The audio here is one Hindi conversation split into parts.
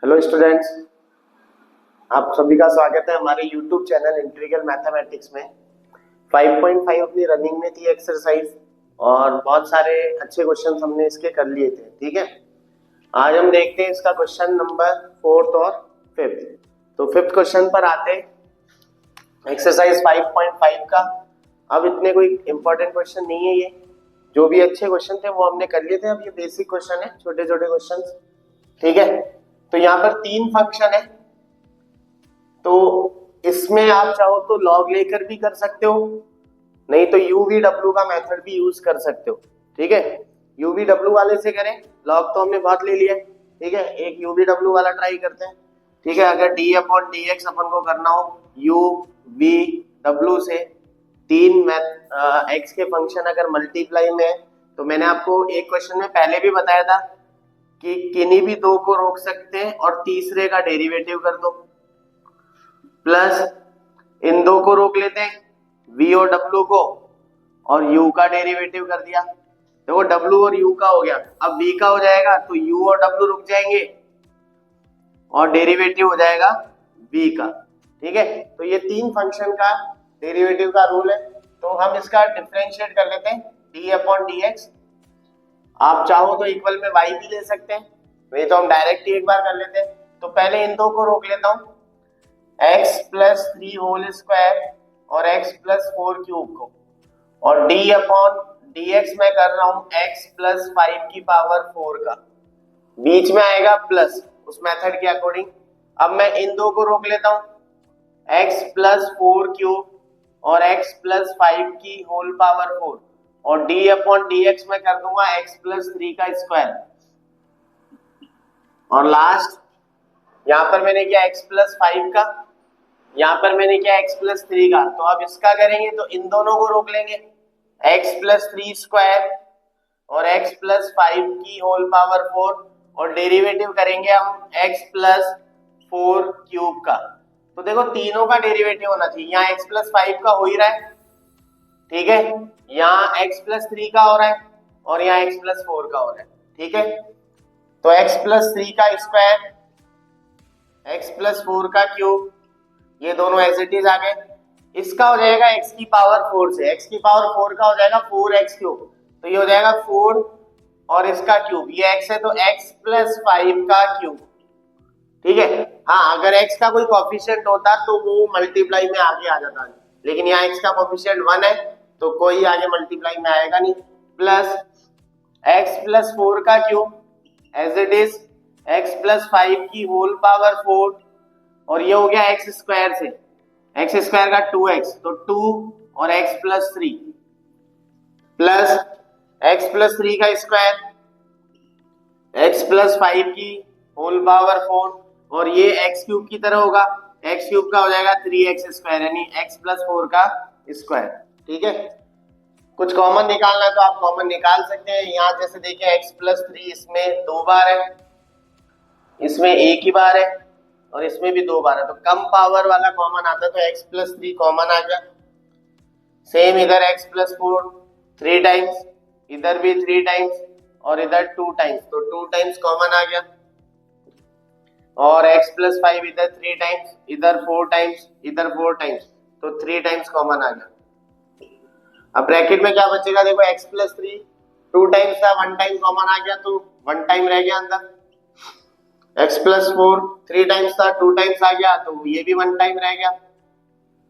हेलो स्टूडेंट्स, आप सभी का स्वागत है हमारे यूट्यूब चैनल इंटीग्रल मैथमेटिक्स में। 5.5 अपनी रनिंग में थी एक्सरसाइज और बहुत सारे अच्छे क्वेश्चन हमने इसके कर लिए थे। ठीक है, आज हम देखते हैं इसका क्वेश्चन नंबर 4th और 5th। तो 5th क्वेश्चन पर आते हैं एक्सरसाइज 5.5 का। अब इतने कोई इंपॉर्टेंट क्वेश्चन नहीं है ये, जो भी अच्छे क्वेश्चन थे वो हमने कर लिए थे। अब ये बेसिक क्वेश्चन है, छोटे छोटे क्वेश्चन। ठीक है, तो यहाँ पर 3 फंक्शन है, तो इसमें आप चाहो तो लॉग लेकर भी कर सकते हो, नहीं तो यूवीडब्ल्यू का मेथड भी यूज कर सकते हो। ठीक है, यूवीडब्ल्यू वाले से करें, लॉग तो हमने बहुत ले लिया। ठीक है, एक यूवीडब्ल्यू वाला ट्राई करते हैं। ठीक है, अगर D upon D x upon को करना हो यू वी डब्ल्यू से, 3 एक्स के फंक्शन अगर मल्टीप्लाई में है, तो मैंने आपको एक क्वेश्चन में पहले भी बताया था कि किन्हीं भी 2 को रोक सकते हैं और तीसरे का डेरिवेटिव कर दो, प्लस इन 2 को रोक लेते हैं v और w को, और u का डेरिवेटिव कर दिया। देखो w और u का हो गया, अब v का हो जाएगा तो u और w रुक जाएंगे और डेरिवेटिव हो जाएगा v का। ठीक है, तो ये 3 फंक्शन का डेरिवेटिव का रूल है। तो हम इसका डिफरेंशिएट कर लेते हैं d अपॉन डी एक्स। आप चाहो तो इक्वल में y भी ले सकते हैं, नहीं तो हम डायरेक्ट ही एक बार कर लेते हैं। तो पहले इन 2 को रोक लेता हूं, x प्लस 3 होल स्क्वायर और x प्लस 4 क्यूब को, और d अपॉन डी एक्स में कर रहा हूं x प्लस 5 की पावर 4 का, बीच में आएगा प्लस उस मेथड के अकॉर्डिंग। अब मैं इन 2 को रोक लेता हूं, x प्लस 4 क्यूब और x प्लस 5 की होल पावर 4, और d अपॉन डी एक्स में कर दूंगा x प्लस 3 का स्क्वायर, और लास्ट यहां पर मैंने किया x प्लस 5 का, यहां पर मैंने किया x प्लस 3 का। तो अब इसका करेंगे तो इन दोनों को रोक लेंगे, x प्लस 3 स्क्वायर और x प्लस 5 की होल पावर 4, और डेरिवेटिव करेंगे हम x प्लस 4 क्यूब का। तो देखो तीनों का डेरिवेटिव होना चाहिए, यहाँ x प्लस 5 का हो ही रहा है। ठीक है, यहाँ x प्लस 3 का हो रहा है और यहाँ x प्लस 4 का हो रहा है। ठीक है, तो x प्लस 3 का स्क्वायर, x प्लस 4 का क्यूब, ये दोनों एज इट इज आ गए। इसका हो जाएगा x की पावर 4 से, x की पावर 4 का हो जाएगा 4x क्यूब, तो ये हो जाएगा 4 और इसका क्यूब, ये x है तो x प्लस 5 का क्यूब। ठीक है, हाँ अगर x का कोई कोफिशिएंट होता तो वो मल्टीप्लाई में आगे आ जाता, लेकिन यहाँ x का कोफिशिएंट 1 है तो कोई आगे मल्टीप्लाई में आएगा नहीं। प्लस x प्लस 4 का cube as it is x plus 5 की होल पावर 4, और ये हो गया x स्क्वायर से, x स्क्वायर का 2x, तो 2 और x plus 3, plus x plus 3 का स्क्वायर, x प्लस 5 की होल पावर 4, और ये x क्यूब की तरह होगा, x क्यूब का हो जाएगा 3x स्क्वायर, यानी x प्लस 4 का स्क्वायर। ठीक है, कुछ कॉमन निकालना है तो आप कॉमन निकाल सकते हैं। यहाँ जैसे देखिए x प्लस 3 इसमें 2 बार है, इसमें एक ही बार है, और इसमें भी 2 बार है, तो कम पावर वाला कॉमन आता है तो x प्लस 3 कॉमन आ गया। सेम इधर x प्लस 4 3 टाइम्स, इधर भी 3 टाइम्स और इधर 2 टाइम्स, तो 2 टाइम्स कॉमन आ गया, और x प्लस 5 इधर 3 टाइम्स, इधर 4 टाइम्स, इधर 4 टाइम्स, तो 3 टाइम्स कॉमन आ गया। अब ब्रैकेट में क्या बचेगा, देखो x प्लस 3 2 टाइम्स था, 1 टाइम कॉमन आ गया तो 1 टाइम रह गया अंदर। x प्लस 4 3 टाइम्स था, 2 टाइम्स आ गया तो ये भी 1 टाइम रह गया,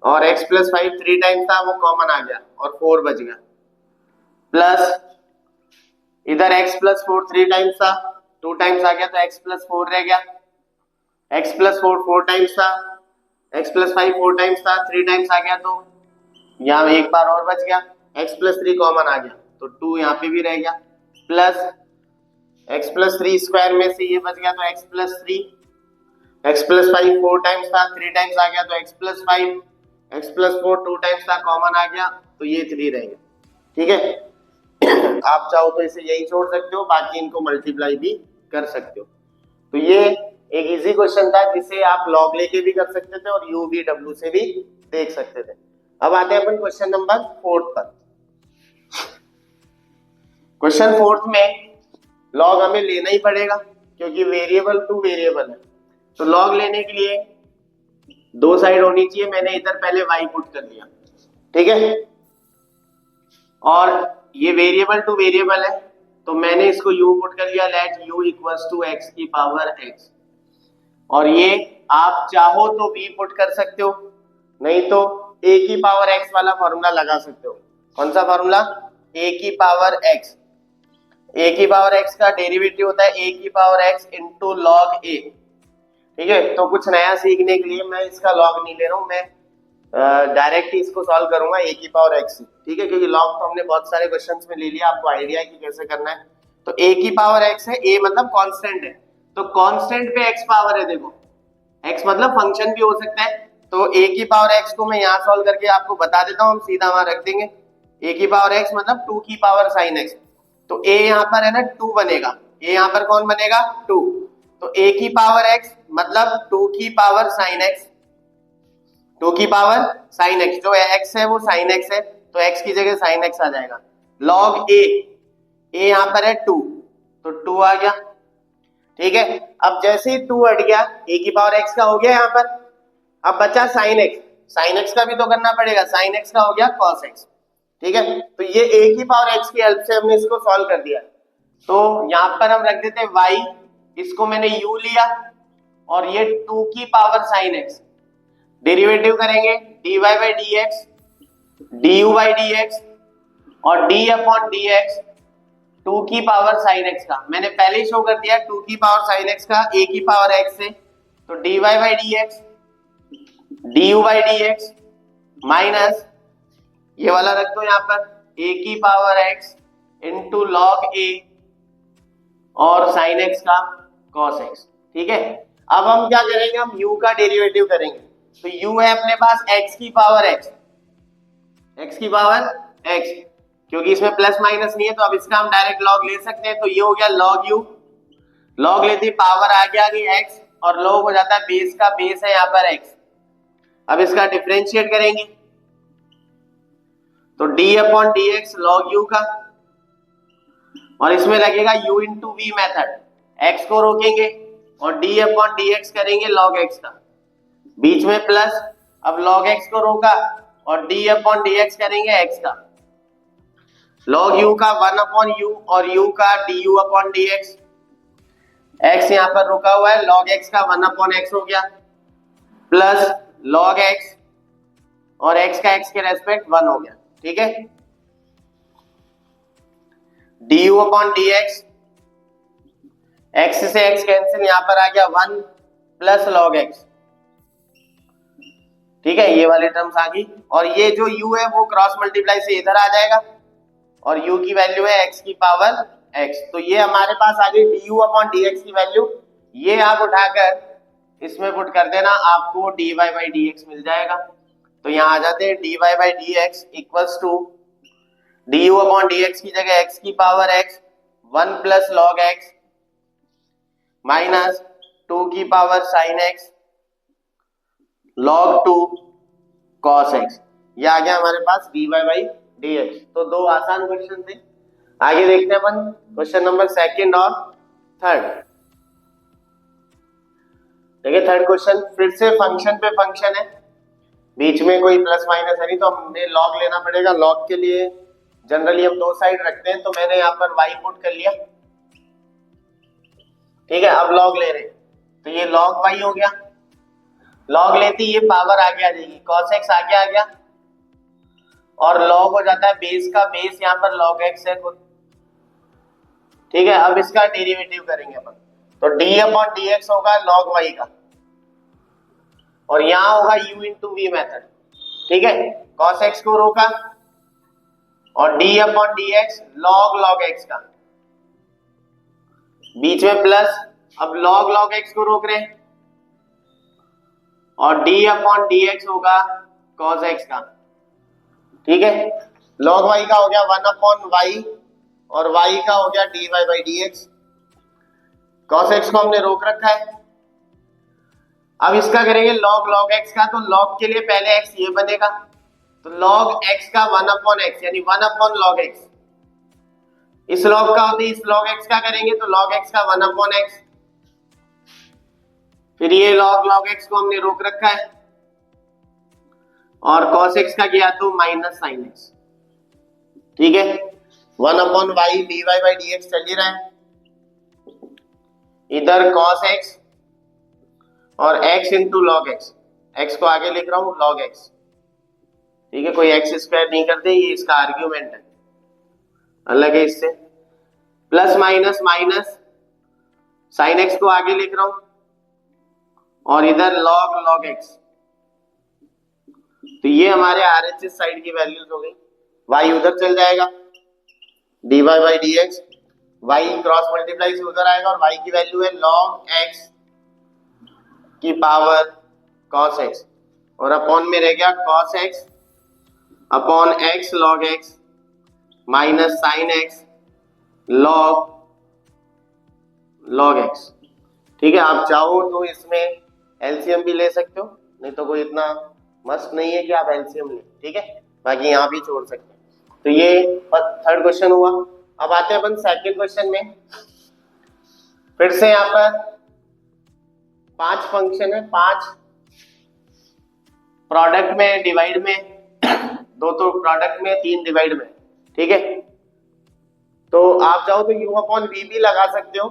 और x प्लस 5 3 टाइम्स था वो कॉमन आ गया और 4 बच गया। प्लस इधर x प्लस 4 3 टाइम्स था, 2 टाइम्स आ गया तो x प्लस 4 रह गया, x प्लस 4 4 टाइम्स था, x प्लस 5 4 टाइम्स था, 3 टाइम्स आ गया तो यहाँ एक बार और बच गया, x प्लस 3 कॉमन आ गया तो 2 यहाँ पे भी रह गया, प्लस x प्लस 3 स्क्वायर में से ये बच गया तो x plus 3, x plus 5 4 times था, 3 टाइम्स आ गया तो x plus 5, x plus 4 2 times था कॉमन आ गया तो ये 3 रह गया। ठीक है, आप चाहो तो इसे यही छोड़ सकते हो, बाकी इनको मल्टीप्लाई भी कर सकते हो। तो ये एक इजी क्वेश्चन था जिसे आप लॉग लेके भी कर सकते थे और यूवीडब्ल्यू से भी देख सकते थे। अब आते हैं अपन क्वेश्चन नंबर 4 पर। क्वेश्चन 4 में लॉग हमें लेना ही पड़ेगा क्योंकि वेरिएबल टू वेरिएबल है। तो log लेने के लिए दो साइड होनी चाहिए, मैंने इधर पहले y पुट कर लिया, ठीक है। और ये वेरिएबल टू वेरिएबल है तो मैंने इसको u पुट कर लिया, let u equals to x की पावर x। और ये आप चाहो तो v पुट कर सकते हो, नहीं तो a की पावर x वाला फॉर्मूला लगा सकते हो। कौन सा फॉर्मूला? a की पावर x। a की पावर x का डेरिवेटिव होता है a की power x into log a, ठीक है। तो कुछ नया सीखने के लिए मैं इसका लॉग नहीं ले रहा हूं, मैं डायरेक्ट ही इसको सॉल्व करूंगा a की पावर x, ठीक है, क्योंकि लॉग तो हमने बहुत सारे क्वेश्चंस में ले लिया, आपको आइडिया है कि कैसे करना है। तो a की पावर x है, a मतलब कांस्टेंट है, तो कांस्टेंट पे x पावर है, देखो x मतलब फंक्शन भी हो सकता है। तो a की पावर x को मैं यहाँ सॉल्व करके आपको बता देता हूँ, हम सीधा वहां रख देंगे। a की पावर x मतलब 2 की पावर साइन x, तो a यहाँ पर है ना 2 बनेगा, a यहाँ पर कौन बनेगा? 2। तो a की पावर x मतलब 2 की पावर साइन x, 2 की पावर साइन x, जो x है वो साइन x है तो x की जगह साइन x आ जाएगा। लॉग a यहाँ पर है 2 तो 2 आ गया, ठीक है। अब जैसे ही 2 हट गया a की पावर x का हो गया यहाँ पर, अब बचा साइन x, साइन x का भी तो करना पड़ेगा, साइन x का हो गया cos x, ठीक है। तो ये a की पावर x की हेल्प से हमने इसको सॉल्व कर दिया। तो यहाँ पर हम रख देते हैं y, इसको मैंने u लिया और ये 2 की पावर साइन x, डेरिवेटिव करेंगे dy by dx, du by dx और d अपॉन dx 2 की पावर साइन x का, मैंने पहले ही शो कर दिया 2 की पावर साइन x का a की पावर x से, तो dy by dx, du by dx minus ये वाला रख दो यहाँ पर a की power x into log a और साइन x का cos x, ठीक है। अब हम क्या करेंगे, हम u का डेरिवेटिव करेंगे। तो u है अपने पास x की पावर x, x की पावर x, क्योंकि इसमें प्लस माइनस नहीं है तो अब इसका हम डायरेक्ट लॉग ले सकते हैं। तो ये हो गया लॉग u, लॉग लेते पावर आगे आ गई x और लॉग हो जाता है बेस का, बेस है यहाँ पर x। अब इसका डिफरेंशिएट करेंगे तो d upon dx log u का, और इसमें लगेगा u into v method, x को रोकेंगे और d अपॉन dx करेंगे लॉग x का, बीच में प्लस, अब लॉग x को रोका और d अपॉन dx करेंगे x का, लॉग u का 1 अपॉन u और u का du अपॉन dx, x यहाँ पर रुका हुआ है, log x का 1 अपॉन x हो गया प्लस log x और x का x के रेस्पेक्ट 1 हो गया, ठीक है। du अपॉन dx, x से x कैंसिल, यहाँ पर आ गया 1 प्लस log x, ठीक है, ये वाली टर्म्स आ गई। और ये जो u है वो क्रॉस मल्टीप्लाई से इधर आ जाएगा और u की वैल्यू है x की पावर x, तो ये हमारे पास आ गई du अपॉन dx की वैल्यू। ये आप उठाकर इसमें पुट कर देना, आपको dy बाई dx मिल जाएगा। तो यहाँ आ जाते हैं dy by dx equals to du upon dx की जगह x की power x 1 plus log x minus 2 की power sine x log 2 cos x, ये आ गया हमारे पास dy बाई dx। तो दो आसान क्वेश्चन थे, आगे देखते हैं अपन क्वेश्चन नंबर सेकंड और थर्ड। देखिए थर्ड क्वेश्चन फिर से फंक्शन पे फंक्शन है, बीच में कोई प्लस माइनस है नहीं, तो हमने लॉग लेना पड़ेगा। लॉग के लिए जनरली हम दो साइड रखते हैं, तो मैंने यहाँ पर y पुट कर लिया, ठीक है। अब लॉग ले रहे हैं तो ये log y हो गया, लॉग लेती ये पावर आगे आ जाएगी, cos x आगे आ गया और log हो जाता है बेस का बेस, यहाँ पर log x है खुद, ठीक है। अब इसका डेरिवेटिव करेंगे अपन, तो d अपॉन dx होगा log y का और यहाँ होगा u इंटू वी मेथड, ठीक है। cos x को रोका और d upon dx log x का, बीच में प्लस, अब log x को रोक रहे हैं और d अपॉन dx होगा cos x का, ठीक है। log y का हो गया 1 अपॉन y और y का हो गया dy by dx, cos x को हमने रोक रखा है। अब इसका करेंगे log x का, तो log के लिए पहले x ये बनेगा, तो log x का 1 अपॉन x यानी 1 अपॉन log x, इस log का होती है, इस log x का करेंगे तो log x का 1 अपॉन x, फिर ये log x को हमने रोक रखा है और cos x का किया तो माइनस sin x। ठीक है, 1/y dy by dx चल ही रहा है, इधर cos x और x into log x, x को आगे लिख रहा हूं log x। ठीक है, कोई x स्क्वायर नहीं करते, ये इसका आर्ग्यूमेंट है, अलग है इससे। Plus minus minus sin x को आगे लिख रहा हूं और इधर log x। तो ये हमारे RHS साइड की वैल्यूज हो गई। y उधर चल जाएगा dy by dx, y cross multiply से उधर आएगा और y की वैल्यू है log x की पावर cos x और अपॉन में रह गया cos x upon x log x minus sin x log x। ठीक है, आप चाहो तो इसमें एलसीएम भी ले सकते हो, नहीं तो कोई इतना मस्त नहीं है कि आप एलसीएम ले। ठीक है, बाकी यहाँ भी छोड़ सकते हैं। तो ये थर्ड क्वेश्चन हुआ। अब आते हैं अपन सेकंड क्वेश्चन में। फिर से यहाँ पर 5 फंक्शन है, 5 प्रोडक्ट में डिवाइड में, 2 तो प्रोडक्ट में, 3 डिवाइड में। ठीक है, तो आप चाहो तो u अपॉन v भी लगा सकते हो,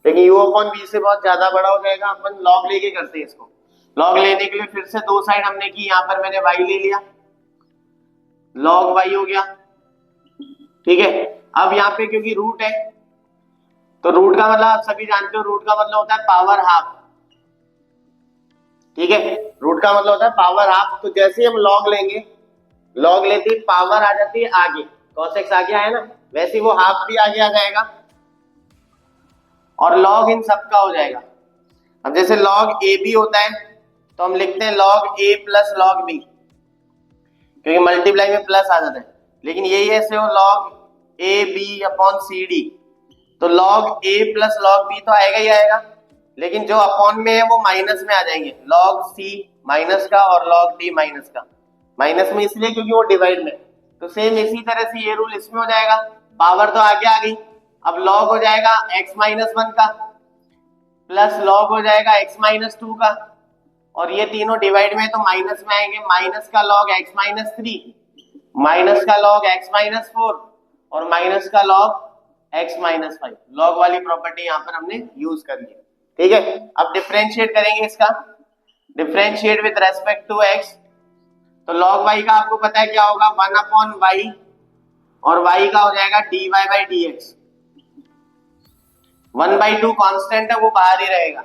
लेकिन u अपॉन v से बहुत ज्यादा बड़ा हो जाएगा। अपन log लेके करते हैं इसको। log लेने के लिए फिर से 2 साइड हमने की, यहाँ पर मैंने y ले लिया, log y हो गया। ठीक है, अब यहाँ पे क्योंकि रूट है तो रूट का मतलब आप सभी जानते हो, रूट का मतलब होता है पावर हाफ। ठीक है, रूट का मतलब होता है पावर हाफ। तो जैसे हम log लेंगे, log लेते ही पावर आ जाती है आगे, cos x आगे आया ना, वैसे ही वो हाफ भी आगे आ जाएगा और log इन सबका हो जाएगा। अब जैसे log a b होता है तो हम लिखते हैं log a plus log b, क्योंकि मल्टीप्लाई में प्लस आ जाता है। लेकिन यही ऐसे हो log a b upon C D, तो log a plus log b तो आएगा ही आएगा, लेकिन जो अपॉन में है वो माइनस में आ जाएंगे, log c माइनस का और log d माइनस का। माइनस में इसलिए क्योंकि वो डिवाइड में। तो सेम इसी तरह से ये रूल इसमें हो जाएगा, पावर तो आगे आ गई, अब log हो जाएगा x माइनस 1 का प्लस log हो जाएगा x माइनस 2 का, और ये तीनों डिवाइड में तो माइनस में आएंगे, माइनस का log x माइनस 3, माइनस का log x माइनस 4 और माइनस का log x माइनस 5। log वाली प्रॉपर्टी यहाँ पर हमने यूज कर ली। ठीक है, अब डिफरेंशिएट करेंगे इसका, differentiate with respect to x। तो log y का आपको पता है क्या होगा, 1 अपॉन y और y का हो जाएगा dy बाई dx। 1/2 कांस्टेंट है, वो बाहर ही रहेगा।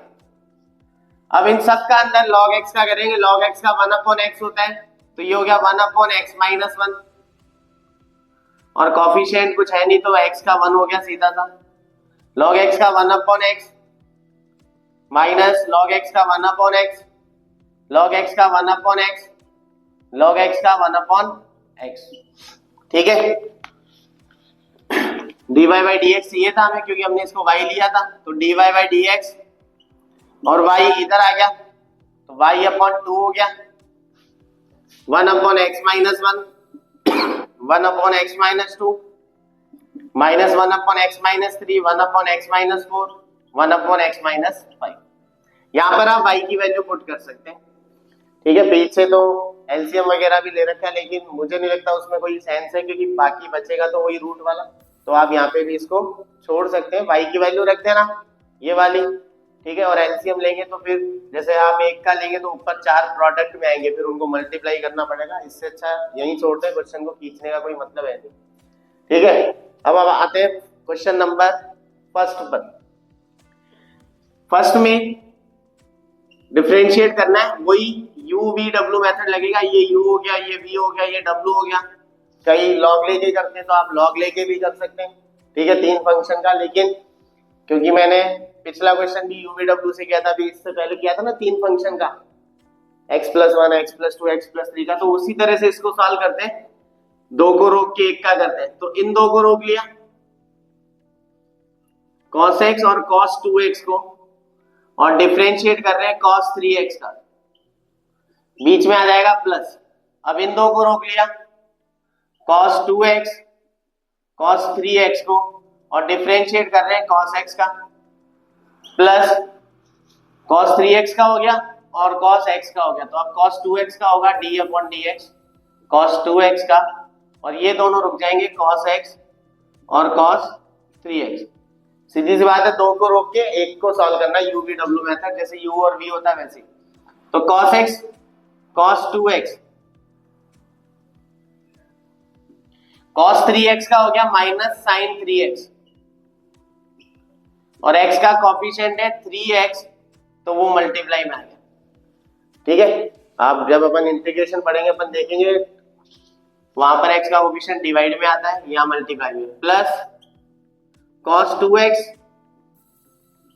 अब इन सब का अंदर log x का करेंगे, log x का 1 अपॉन x होता है, तो ये हो गया 1 अपॉन x माइनस 1 और कॉफिशिएंट कुछ है नहीं तो x का 1 हो गया सीधा सा। log x का 1 upon x minus log x का 1 अपॉन x, log x का 1 अपॉन x, log x का 1 अपॉन x। ठीक है, dy बाई dx ये था हमें, क्योंकि हमने इसको y लिया था, तो dy बाई dx और y इधर आ गया तो y अपॉन 2 हो गया, 1 upon x minus 1, 1 upon x minus 2, minus 1 upon x minus 3, 1 upon x minus 4, 1 upon x minus 5। यहाँ पर आप y की वैल्यू पुट कर सकते हैं। ठीक है, पीछे तो एलसीएम वगैरह भी ले रखा है, लेकिन मुझे नहीं लगता उसमें कोई सेंस है, क्योंकि बाकी बचेगा तो वही रूट वाला, तो आप यहाँ पे भी इसको छोड़ सकते हैं, y की वैल्यू रख देना ये वाली। ठीक है, और एलसीएम लेंगे तो फिर जैसे आप 1 का लेंगे तो ऊपर 4 प्रोडक्ट में आएंगे, फिर उनको मल्टीप्लाई करना पड़ेगा, इससे अच्छा यही छोड़ते हैं, क्वेश्चन को खींचने का कोई मतलब है नहीं। ठीक है, अब आते हैं क्वेश्चन नंबर फर्स्ट पर। फर्स्ट में डिफरेंशिएट करना है, वही u v w मेथड लगेगा, ये u हो गया, ये v हो गया, ये w हो गया। कई log लेके करते हैं तो आप log लेके भी कर सकते हैं। ठीक है, 3 फंक्शन का, लेकिन क्योंकि मैंने पिछला क्वेश्चन भी u v w से किया था, अभी इससे पहले किया था ना 3 फंक्शन का, x plus 1, x plus 2, x plus 3 का, तो उसी तरह से इसको सॉल्व करते हैं, 2 को रोक के 1 का करते हैं। तो इन 2 को रोक लिया, cos x और cos 2x को, और डिफरेंशिएट कर रहे हैं cos 3x का, बीच में आ जाएगा प्लस। अब इन 2 को रोक लिया, cos 2x cos 3x को, और डिफरेंशिएट कर रहे हैं cos x का, प्लस cos 3x का हो गया और cos x का हो गया, तो अब cos 2x का होगा d upon dx, cos 2x का, और ये दोनों रुक जाएंगे cos x और cos 3x। सीधी सी बात है, दो को रोक के एक को सॉल्व करना, u v w मेथड, जैसे u और v होता है वैसे। तो cos x cos 2x cos 3x का हो गया माइनस sin 3x, और x का कॉफिशिएंट है 3x, तो वो मल्टीप्लाई में आ गया। ठीक है, अब जब अपन इंटीग्रेशन पढ़ेंगे अपन देखेंगे वहां पर x का कोफिशिएंट डिवाइड में आता है, यहाँ मल्टीप्लाई में, plus cos 2x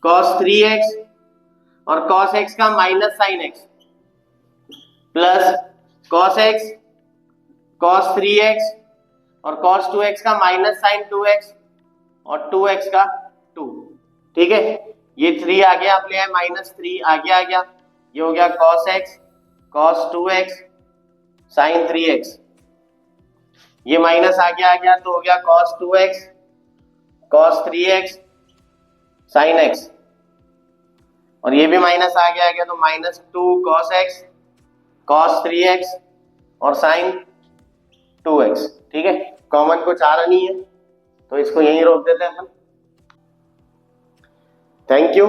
cos 3x और cos x का minus sin x, plus cos x cos 3x और cos 2x का माइनस sin 2x और 2x का 2। ठीक है, ये 3 आ गया, आप ले आए -3 आगे आ गया, ये हो गया cos x cos 2x sin 3x, ये माइनस आगे आ गया तो हो गया cos 2x cos 3x sin x, और ये भी माइनस आगे आ गया तो -2 cos x cos 3x और sin 2x। ठीक है, कॉमन कुछ आ रहा नहीं है तो इसको यहीं रोक देते हैं अपन। Thank you.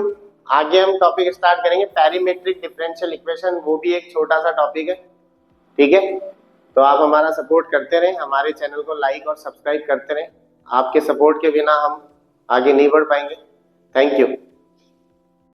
आगे हम टॉपिक स्टार्ट करेंगे पैरामीट्रिक डिफरेंशियल इक्वेशन, वो भी एक छोटा सा टॉपिक है। ठीक है, तो आप हमारा सपोर्ट करते रहें, हमारे चैनल को लाइक और सब्सक्राइब करते रहें। आपके सपोर्ट के बिना हम आगे नहीं बढ़ पाएंगे। Thank you.